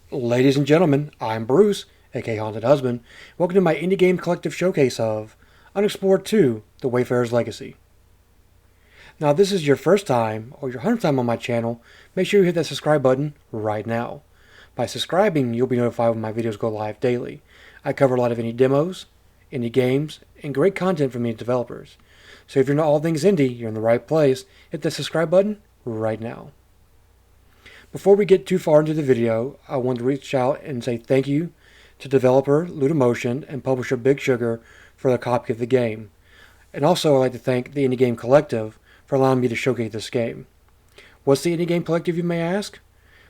Ladies and gentlemen, I'm Bruce, aka Haunted Husband. Welcome to my Indie Game Collective showcase of Unexplored 2, The Wayfarer's Legacy. Now, if this is your first time or your 100th time on my channel, make sure you hit that subscribe button right now. By subscribing, you'll be notified when my videos go live daily. I cover a lot of indie demos, indie games, and great content from indie developers. So if you're into all things indie, you're in the right place. Hit that subscribe button right now. Before we get too far into the video, I want to reach out and say thank you to developer Ludamotion and publisher Big Sugar for their copy of the game. And also I'd like to thank the Indie Game Collective for allowing me to showcase this game. What's the Indie Game Collective, you may ask?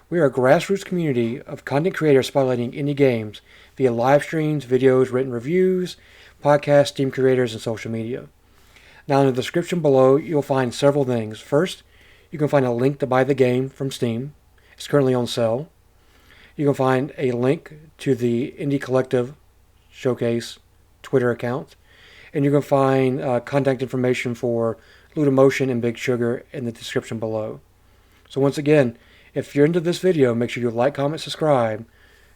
We are a grassroots community of content creators spotlighting indie games via live streams, videos, written reviews, podcasts, Steam creators, and social media. Now in the description below, you'll find several things. First, you can find a link to buy the game from Steam. It's currently on sale. You can find a link to the Indie Collective Showcase Twitter account. And you can find contact information for Ludamotion and Big Sugar in the description below. So once again, if you're into this video, make sure you like, comment, subscribe.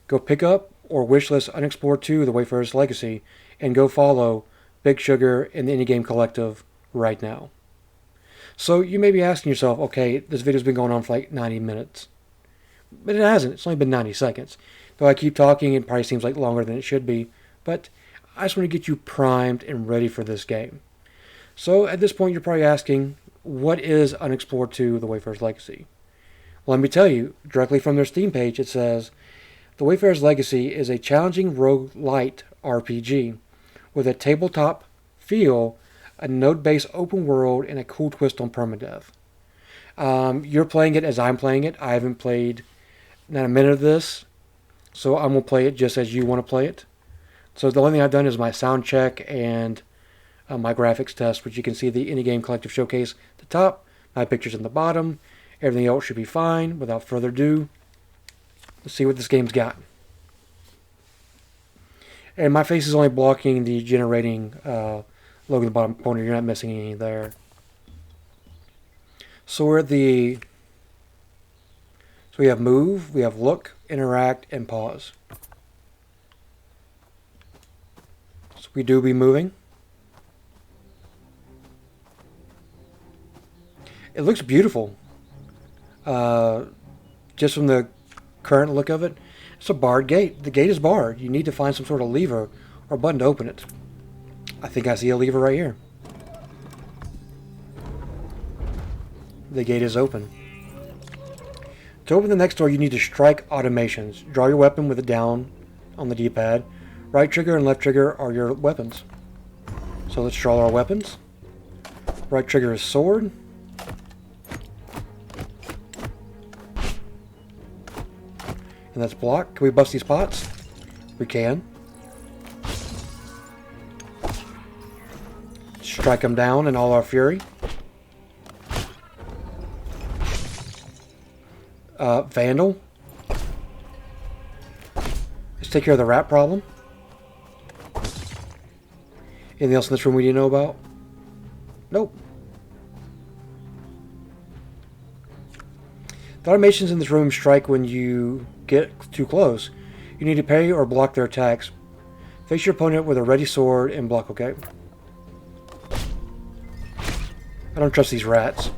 Go pick up or wishlist Unexplored 2, The Wayfarer's Legacy, and go follow Big Sugar and the Indie Game Collective right now. So you may be asking yourself, okay, this video's been going on for like 90 minutes. But it hasn't. It's only been 90 seconds. Though I keep talking, it probably seems like longer than it should be. But I just want to get you primed and ready for this game. So at this point, you're probably asking, what is Unexplored 2, The Wayfarer's Legacy? Well, let me tell you, directly from their Steam page, it says, The Wayfarer's Legacy is a challenging roguelite RPG with a tabletop feel, a node-based open world, and a cool twist on permadeath. You're playing it as I'm playing it. I haven't played not a minute of this, so I'm going to play it just as you want to play it. So the only thing I've done is my sound check and my graphics test, which you can see the Indie Game Collective Showcase at the top, my pictures in the bottom. Everything else should be fine. Without further ado, let's see what this game's got. And my face is only blocking the generating logo in the bottom corner. You're not missing anything there. So we're at the... So we have move, we have look, interact, and pause. So we do be moving. It looks beautiful. Just from the current look of it. It's a barred gate. The gate is barred. You need to find some sort of lever or button to open it. I think I see a lever right here. The gate is open. To open the next door, you need to strike automations. Draw your weapon with it down on the D-pad. Right trigger and left trigger are your weapons. So let's draw our weapons. Right trigger is sword. And that's block. Can we bust these pots? We can. Strike them down in all our fury. Vandal. Let's take care of the rat problem. Anything else in this room we need to know about? Nope. The automations in this room strike when you get too close. You need to parry or block their attacks. Face your opponent with a ready sword and block, okay? I don't trust these rats.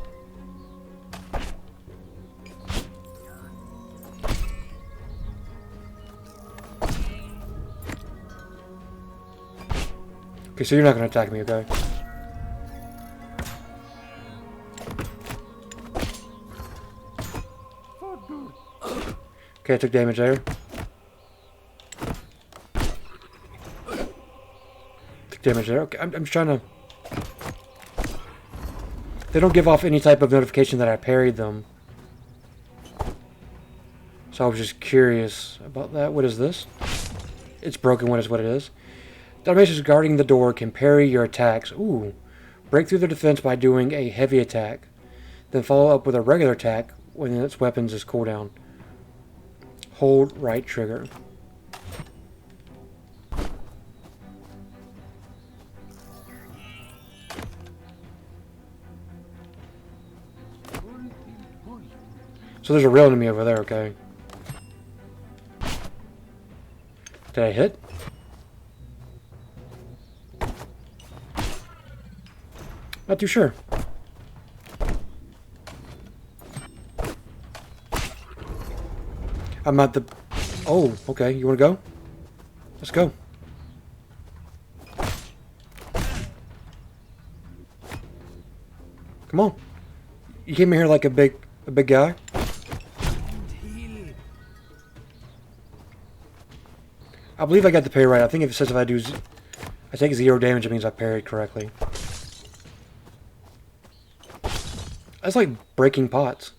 Okay, so you're not going to attack me, okay? Okay, I took damage there. Took damage there. Okay, I'm just trying to... They don't give off any type of notification that I parried them. So I was just curious about that. What is this? It's broken. What it is. The automations guarding the door can parry your attacks. Ooh. Break through the defense by doing a heavy attack. Then follow up with a regular attack when its weapons is cooldown. Hold right trigger. So there's a real enemy over there, okay? Did I hit? Not too sure. I'm at the... Oh, okay. You want to go? Let's go. Come on. You came in here like a big guy. I believe I got the parry right. I think if it says if I take 0 damage, it means I parried correctly. That's like breaking pots.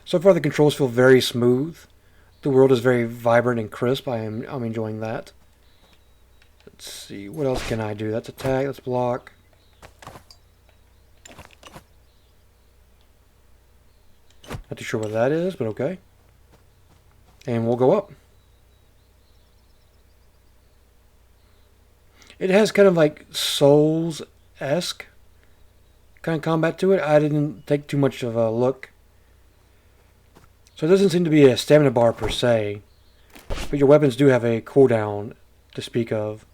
So far the controls feel very smooth. The world is very vibrant and crisp. I'm enjoying that. Let's see, what else can I do? That's attack, that's block. Not too sure what that is, but okay. And we'll go up. It has kind of like Souls-esque kind of combat to it. I didn't take too much of a look. So it doesn't seem to be a stamina bar per se, but your weapons do have a cooldown to speak of.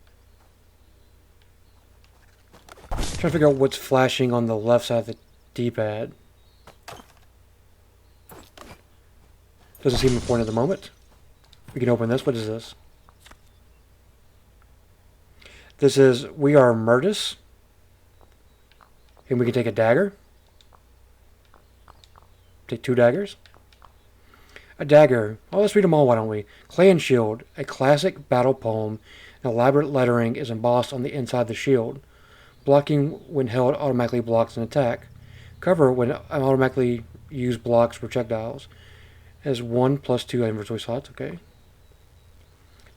I'm trying to figure out what's flashing on the left side of the D-pad. Doesn't seem important at the moment. We can open this. What is this? This is We Are Murtis. And we can take a dagger. Take 2 daggers. A dagger. Oh, let's read them all, why don't we? Clan Shield. A classic battle poem. An elaborate lettering is embossed on the inside of the shield. Blocking when held automatically blocks an attack. Cover when automatically use blocks projectiles. Has 1+2 inventory slots. Okay.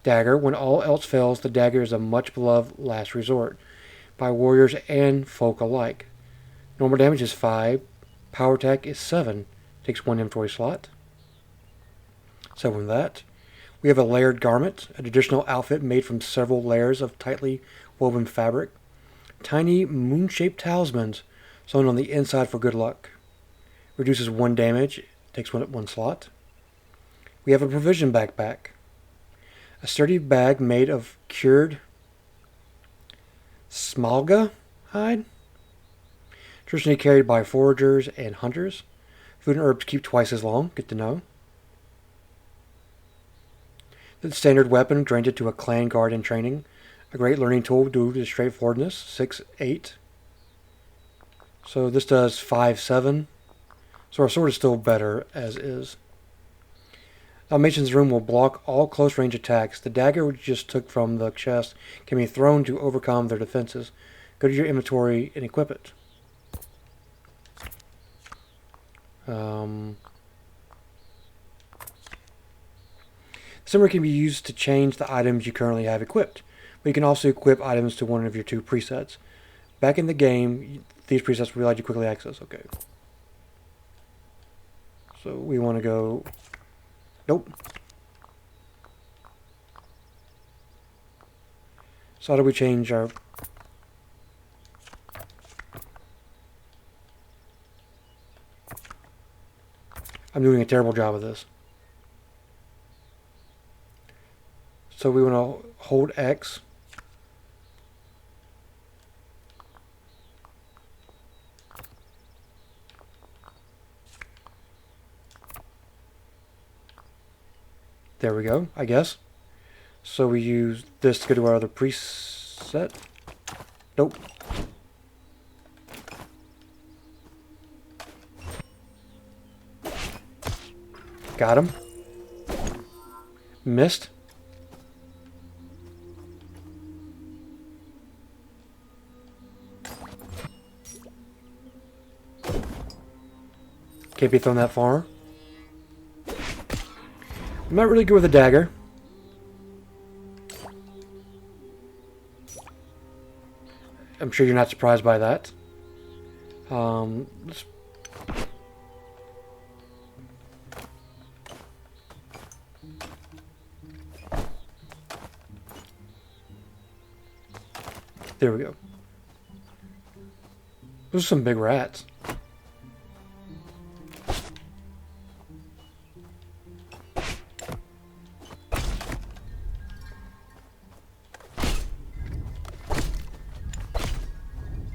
Dagger. When all else fails, the dagger is a much beloved last resort by warriors and folk alike. Normal damage is 5. Power attack is 7. Takes 1 inventory slot. So from that, we have a layered garment, a traditional outfit made from several layers of tightly woven fabric. Tiny moon-shaped talismans sewn on the inside for good luck. Reduces 1 damage. Takes 1 slot. We have a provision backpack. A sturdy bag made of cured smalga hide. Traditionally carried by foragers and hunters. Food and herbs keep twice as long. Good to know. The standard weapon granted to a clan guard in training. A great learning tool due to straightforwardness. 6/8. So this does 5/7. So our sword is still better as is. Dalmatian's Room will block all close range attacks. The dagger which you just took from the chest can be thrown to overcome their defenses. Go to your inventory and equip it. Simmer can be used to change the items you currently have equipped, but you can also equip items to one of your 2 presets. Back in the game, these presets will allow you to quickly access. Okay. So we want to go... Nope. So how do we change our... I'm doing a terrible job of this. So we want to hold X. There we go, I guess. So we use this to go to our other preset. Nope. Got him. Missed. Can't be thrown that far. I'm not really good with a dagger. I'm sure you're not surprised by that. There we go. Those are some big rats.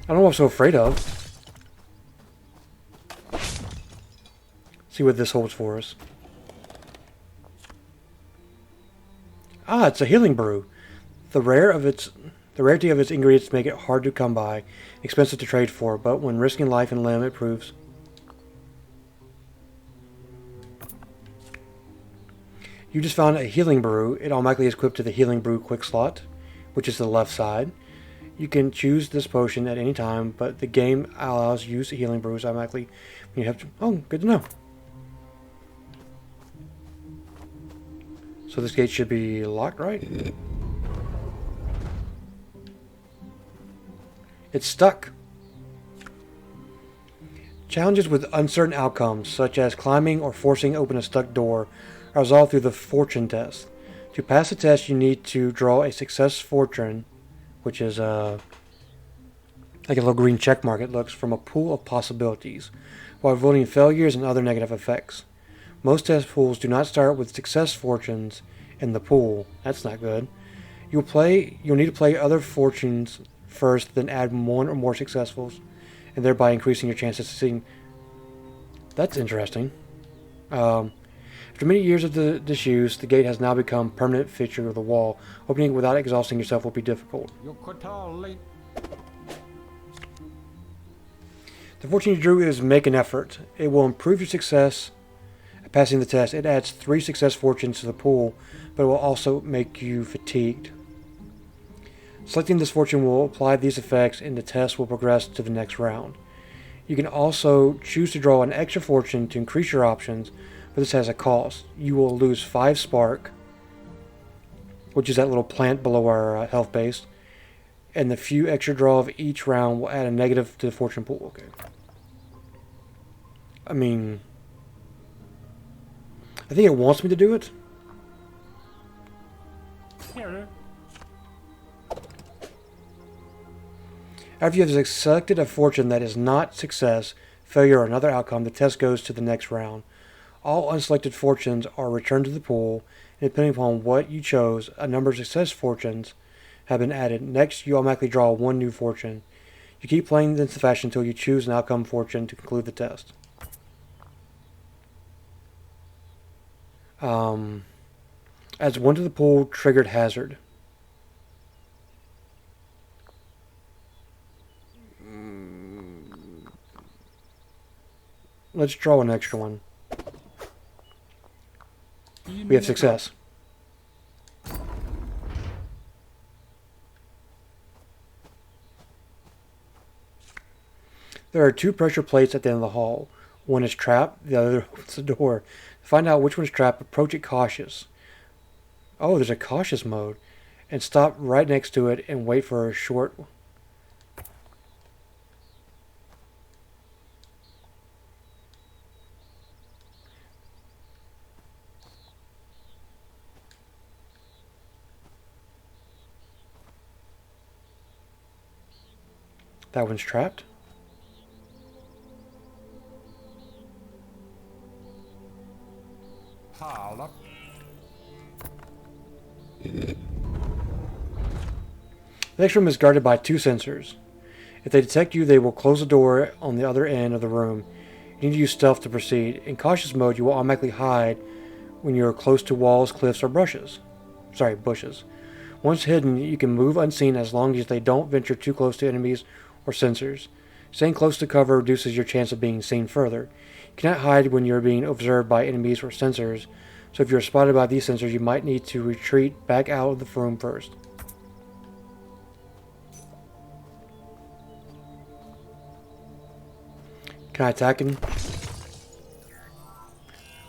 I don't know what I'm so afraid of. See what this holds for us. Ah, it's a healing brew. The rarity of its ingredients make it hard to come by, expensive to trade for, but when risking life and limb, it proves. You just found a healing brew. It automatically is equipped to the healing brew quick slot, which is the left side. You can choose this potion at any time, but the game allows you to use healing brews automatically when you have to. Oh, good to know. So this gate should be locked, right? It's stuck. Challenges with uncertain outcomes, such as climbing or forcing open a stuck door, are resolved through the fortune test. To pass the test, you need to draw a success fortune, which is like a little green check mark it looks, from a pool of possibilities, while avoiding failures and other negative effects. Most test pools do not start with success fortunes in the pool. That's not good. You'll need to play other fortunes first, then add one or more successfuls, and thereby increasing your chances of succeeding. That's interesting. After many years of disuse, the gate has now become a permanent feature of the wall. Opening it without exhausting yourself will be difficult. The fortune you drew is make an effort. It will improve your success at passing the test. It adds 3 success fortunes to the pool, but it will also make you fatigued. Selecting this fortune will apply these effects, and the test will progress to the next round. You can also choose to draw an extra fortune to increase your options, but this has a cost. You will lose 5 spark, which is that little plant below our health base, and the few extra draw of each round will add a negative to the fortune pool. Okay. I mean, I think it wants me to do it. After you have selected a fortune that is not success, failure, or another outcome, the test goes to the next round. All unselected fortunes are returned to the pool, and depending upon what you chose, a number of success fortunes have been added. Next, you automatically draw 1 new fortune. You keep playing this fashion until you choose an outcome fortune to conclude the test. Adds 1 to the pool, triggered hazard. Let's draw an extra one. We have success. There are 2 pressure plates at the end of the hall. One is trapped, the other opens the door. To find out which one is trapped, approach it cautious. Oh, there's a cautious mode. And stop right next to it and wait for a short... That one's trapped. The next room is guarded by 2 sensors. If they detect you, they will close the door on the other end of the room. You need to use stealth to proceed. In cautious mode, you will automatically hide when you are close to walls, cliffs, or bushes. Once hidden, you can move unseen as long as they don't venture too close to enemies or sensors. Staying close to cover reduces your chance of being seen further. You cannot hide when you're being observed by enemies or sensors, so if you're spotted by these sensors, you might need to retreat back out of the room first. Can I attack him?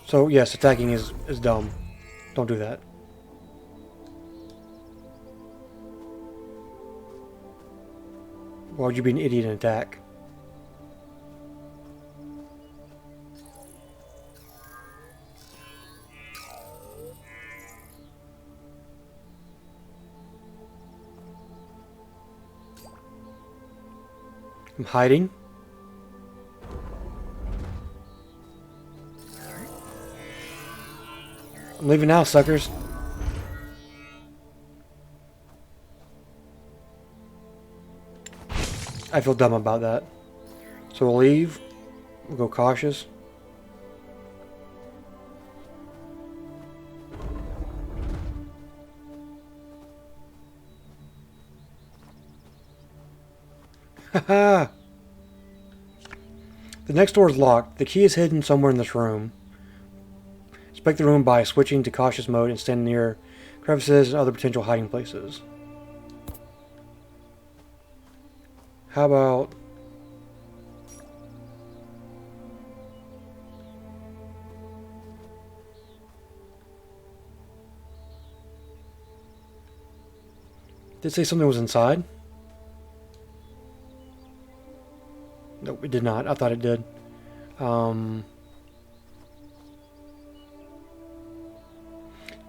So yes, attacking is dumb. Don't do that. Why would you be an idiot and attack? I'm hiding. I'm leaving now, suckers. I feel dumb about that. So we'll leave. We'll go cautious. Haha! The next door is locked. The key is hidden somewhere in this room. Inspect the room by switching to cautious mode and stand near crevices and other potential hiding places. How about... Did it say something was inside? Nope, it did not. I thought it did.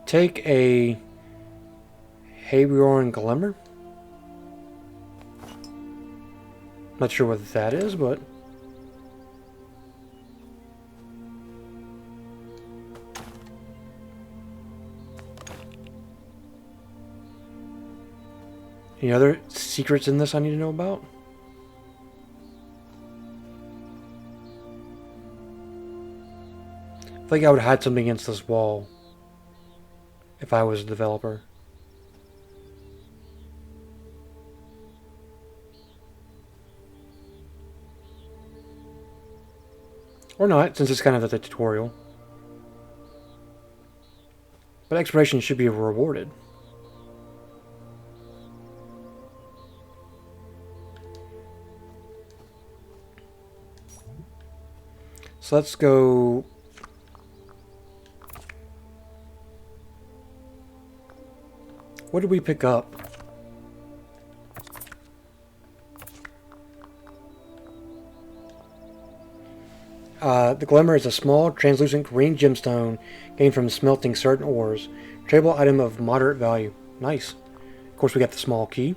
Take a Habiorn Glimmer. Not sure what that is, but... Any other secrets in this I need to know about? I think I would hide something against this wall if I was a developer. Or not, since it's kind of the tutorial. But exploration should be rewarded. So let's go... What did we pick up? The Glimmer is a small, translucent green gemstone gained from smelting certain ores. Tradable item of moderate value. Nice. Of course, we got the small key.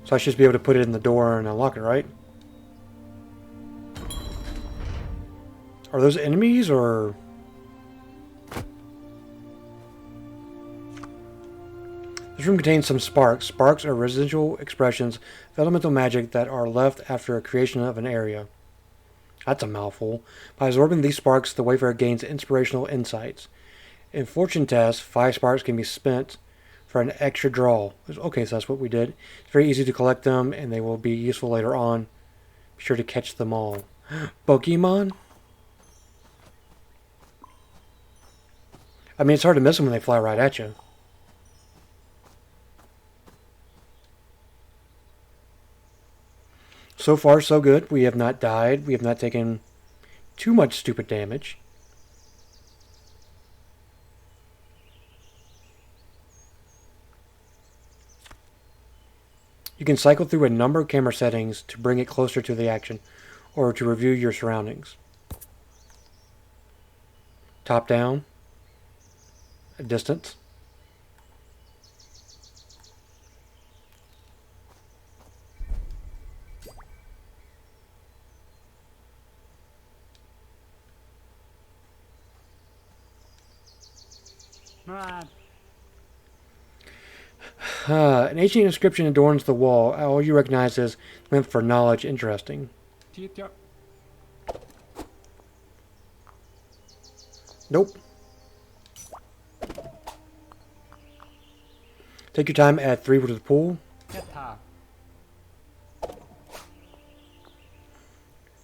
So I should be able to put it in the door and unlock it, right? Are those enemies, or... This room contains some sparks. Sparks are residual expressions of elemental magic that are left after a creation of an area. That's a mouthful. By absorbing these sparks, the Wayfarer gains inspirational insights. In fortune tests, 5 sparks can be spent for an extra draw. Okay, so that's what we did. It's very easy to collect them, and they will be useful later on. Be sure to catch them all. Pokemon? I mean, it's hard to miss them when they fly right at you. So far, so good. We have not died. We have not taken too much stupid damage. You can cycle through a number of camera settings to bring it closer to the action, or to review your surroundings. Top down, a distance. An ancient inscription adorns the wall. All you recognize is meant for knowledge. Interesting. Nope. Take your time, add 3 to the pool.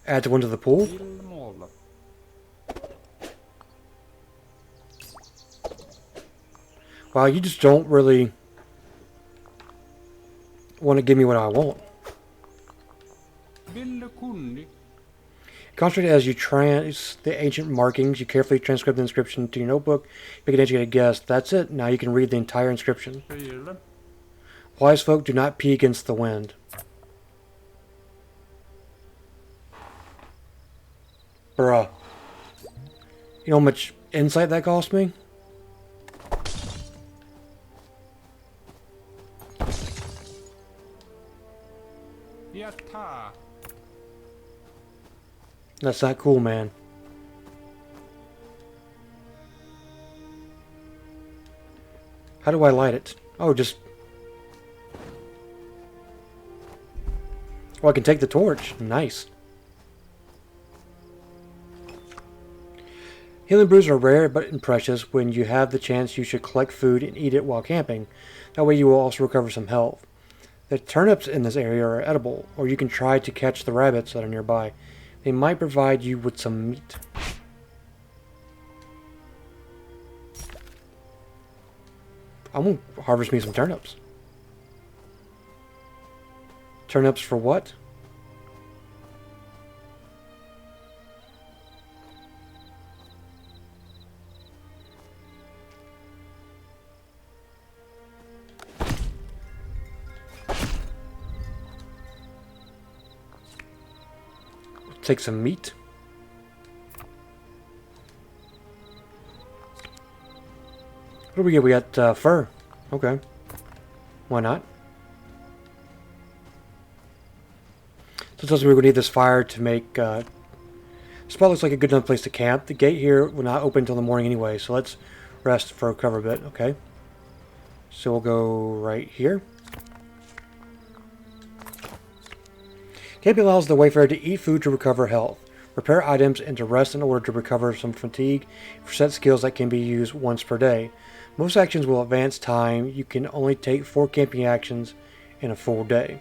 Add 1 to the pool. Wow, you just don't really want to give me what I want. Concentrate as you trace the ancient markings. You carefully transcribe the inscription to your notebook. Make an educated guess. That's it. Now you can read the entire inscription. Wise folk do not pee against the wind. Bruh. You know how much insight that cost me? That's not cool, man. How do I light it? Oh, just Oh, I can take the torch. Nice. Healing brews are rare but precious. When you have the chance, you should collect food and eat it while camping. That way you will also recover some health. The turnips in this area are edible, or you can try to catch the rabbits that are nearby. They might provide you with some meat. I'm going to harvest me some turnips. Turnips for what? Take some meat. What do we get? We got fur. Okay. Why not? So it tells me we're going to need this fire to make... this spot looks like a good enough place to camp. The gate here will not open until the morning anyway, so let's rest for a cover bit, okay? So we'll go right here. Camping allows the Wayfarer to eat food to recover health, repair items, and to rest in order to recover some fatigue for set skills that can be used once per day. Most actions will advance time. You can only take 4 camping actions in a full day.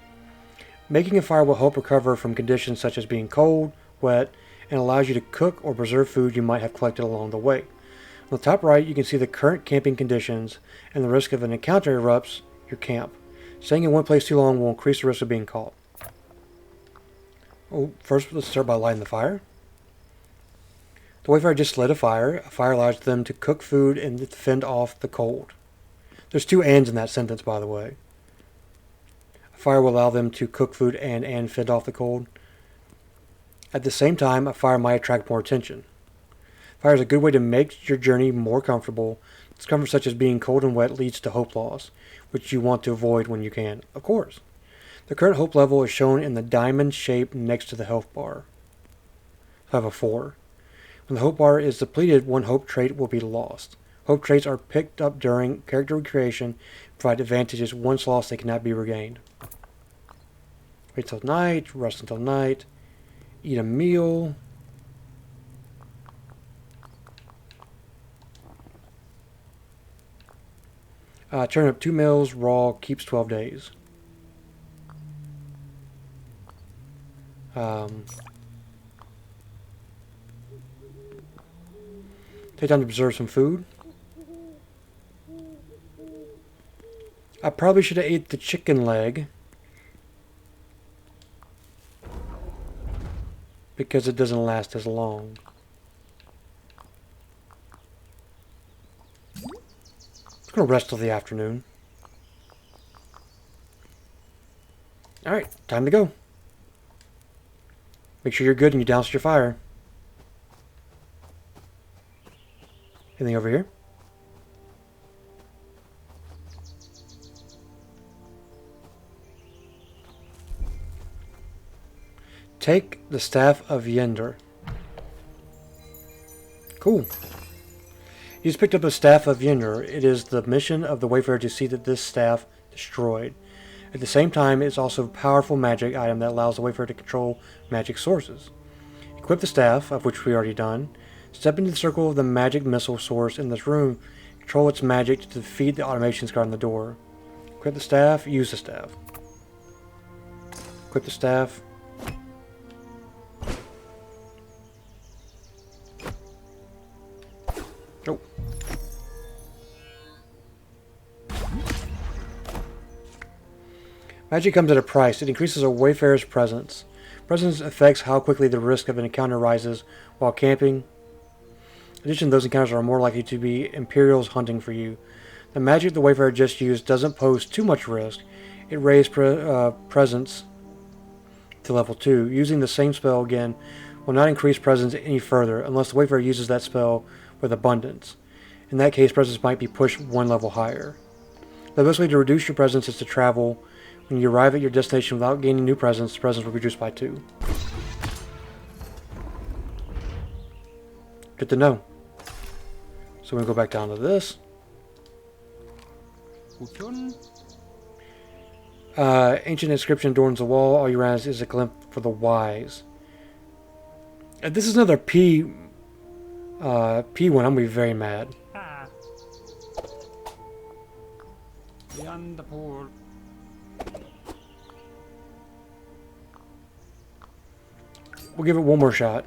Making a fire will help recover from conditions such as being cold, wet, and allows you to cook or preserve food you might have collected along the way. On the top right, you can see the current camping conditions and the risk of an encounter erupts your camp. Staying in one place too long will increase the risk of being caught. Oh, first, let's start by lighting the fire. The Wayfarer just lit a fire. A fire allows them to cook food and to fend off the cold. There's 2 ands in that sentence, by the way. A fire will allow them to cook food and fend off the cold. At the same time, a fire might attract more attention. Fire is a good way to make your journey more comfortable. Discomfort such as being cold and wet leads to hope loss, which you want to avoid when you can, of course. The current hope level is shown in the diamond shape next to the health bar. I have a 4. When the hope bar is depleted, 1 hope trait will be lost. Hope traits are picked up during character recreation, provide advantages. Once lost, they cannot be regained. Wait till night, rest until night, eat a meal. Turnip 2 meals, raw, keeps 12 days. Take time to preserve some food. I probably should have ate the chicken leg, because it doesn't last as long. I'm going to rest till the afternoon. Alright, time to go. Make sure you're good and you douse your fire. Anything over here? Take the Staff of Yonder. Cool. You just picked up a Staff of Yonder. It is the mission of the Wayfarer to see that this staff destroyed. At the same time, it's also a powerful magic item that allows the Wayfarer to control magic sources. Equip the staff, of which we already done. Step into the circle of the magic missile source in this room. Control its magic to defeat the automations guarding the door. Equip the staff, use the staff. Equip the staff. Oh. Magic comes at a price. It increases a Wayfarer's presence. Presence affects how quickly the risk of an encounter rises while camping. In addition, those encounters are more likely to be Imperials hunting for you. The magic the Wayfarer just used doesn't pose too much risk. It raised presence to level 2. Using the same spell again will not increase presence any further unless the Wayfarer uses that spell with abundance. In that case, presence might be pushed 1 level higher. The best way to reduce your presence is to travel. When you arrive at your destination without gaining new presence, the presence will be reduced by 2. Good to know. So we're going to go back down to this. Ancient inscription adorns the wall. All you around is a glimpse for the wise. If this is another P one, I'm gonna be very mad. Yonder. We'll give it one more shot.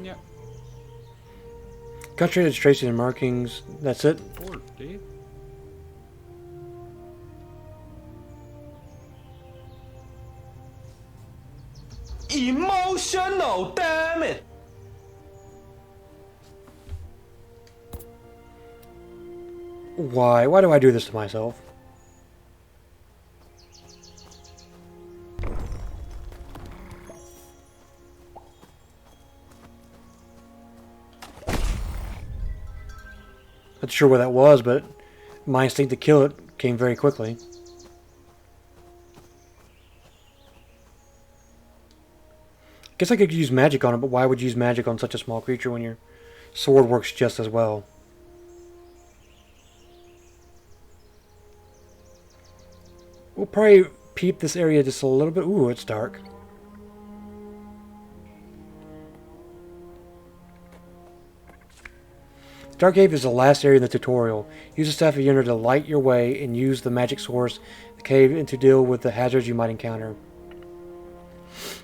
Yep. Concentrated tracing and markings. That's it. 40. Emotional, damn it! Why? Why do I do this to myself? Not sure what that was, but my instinct to kill it came very quickly. Guess I could use magic on it, but why would you use magic on such a small creature when your sword works just as well? We'll probably peep this area just a little bit. Ooh, it's dark. Dark Cave is the last area in the tutorial. Use the Staff of Yonder to light your way and use the magic source, the cave, and to deal with the hazards you might encounter.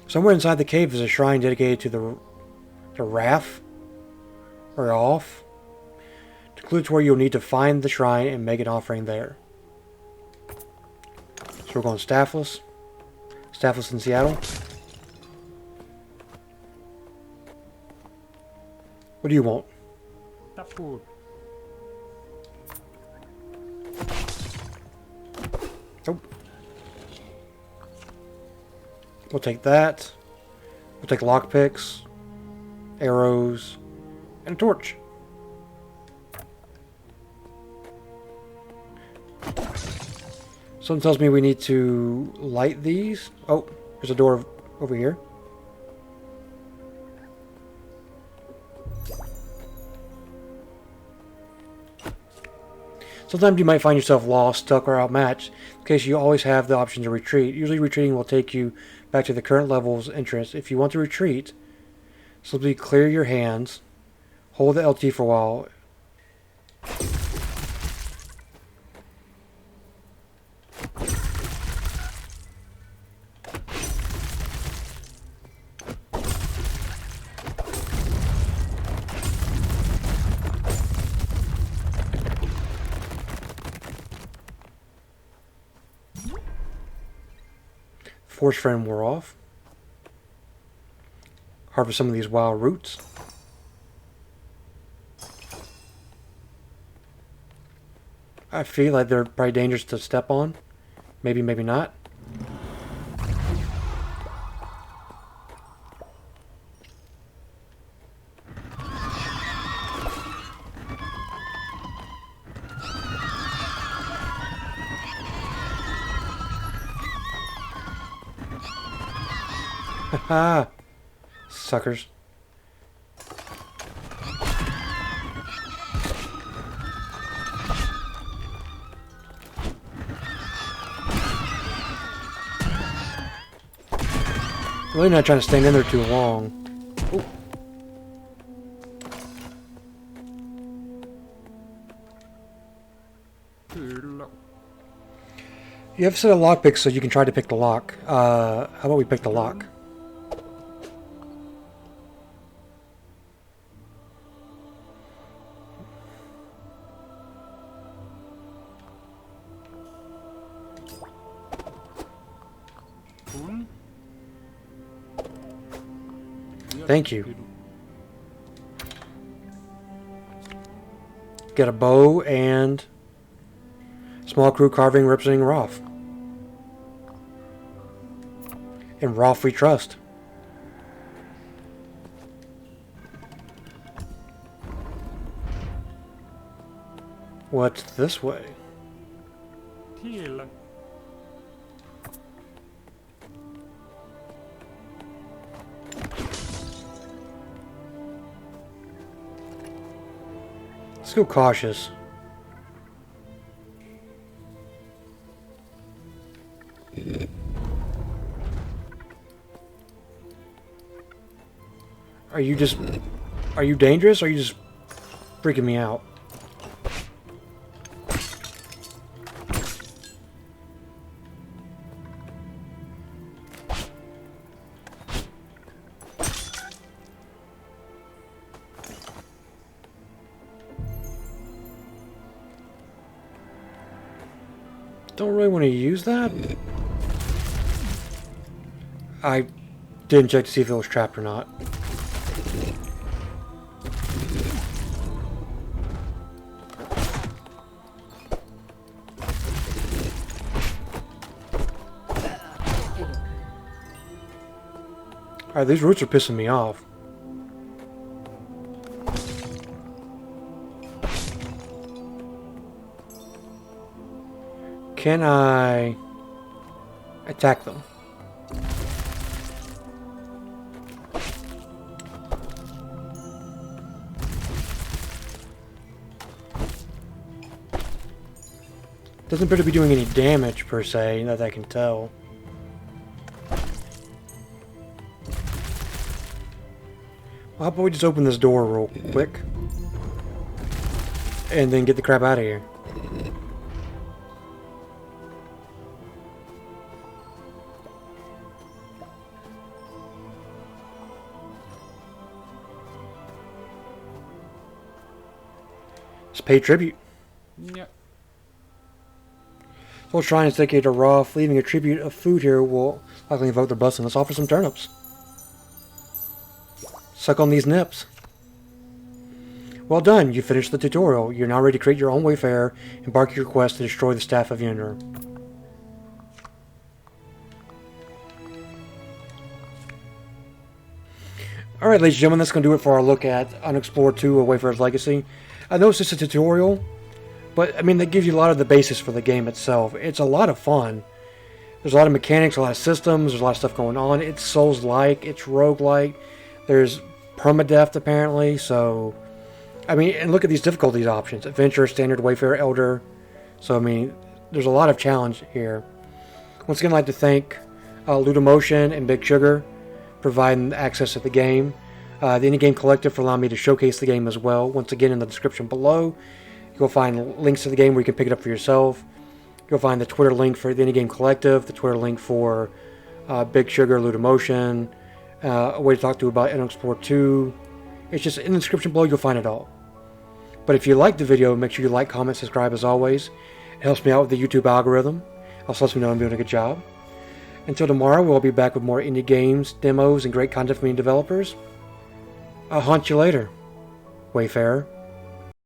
Somewhere inside the cave is a shrine dedicated to Raaf or Raaf. To clue where you'll need to find the shrine and make an offering there. So we're going Staffless. Staffless in Seattle. What do you want? Food. Oh. We'll take that. We'll take lockpicks, arrows, and a torch. Something tells me we need to light these. Oh, there's a door over here. Sometimes you might find yourself lost, stuck, or outmatched. In case you always have the option to retreat. Usually retreating will take you back to the current level's entrance. If you want to retreat, simply clear your hands, hold the LT for a while. Force friend wore off. Harvest some of these wild roots. I feel like they're probably dangerous to step on. Maybe, maybe not. Haha! Suckers. Really not trying to stand in there too long. Ooh. You have a set of lockpicks so you can try to pick the lock. How about we pick the lock? Thank you. Get a bow and small crew carving representing Raaf. And Raaf we trust. What's this way? Let's go cautious. Are you dangerous or are you just freaking me out? Don't really want to use that. I didn't check to see if it was trapped or not. Alright, these roots are pissing me off. Can I attack them? Doesn't appear to be doing any damage per se, that I can tell. Well, how about we just open this door real quick and then get the crap out of here. Let's pay tribute. Yep. Full shrine is dedicated to Raaf. Leaving a tribute of food here will likely invoke their blessing. Let's offer some turnips. Suck on these nips. Well done, you finished the tutorial. You're now ready to create your own Wayfarer and embark your quest to destroy the staff of Yonder. Alright, ladies and gentlemen, that's going to do it for our look at Unexplored 2, A Wayfarer's Legacy. I know it's just a tutorial, but I mean, that gives you a lot of the basis for the game itself. It's a lot of fun. There's a lot of mechanics, a lot of systems, there's a lot of stuff going on. It's Souls-like, it's roguelike. There's permadeath apparently, so I mean, and look at these difficulties options: Adventure, Standard, Wayfarer, Elder. So I mean, there's a lot of challenge here. Once again, I'd like to thank Ludomotion and Big Sugar providing access to the game. The Indie Game Collective for allowing me to showcase the game as well. Once again, in the description below, you'll find links to the game where you can pick it up for yourself. You'll find the Twitter link for the Indie Game Collective, the Twitter link for Big Sugar, Ludomotion, a way to talk to about Unexplored 2. It's just in the description below, you'll find it all. But if you liked the video, make sure you like, comment, subscribe as always. It helps me out with the YouTube algorithm. Also lets me know I'm doing a good job. Until tomorrow, we'll be back with more indie games, demos, and great content from indie developers. I'll haunt you later, Wayfarer.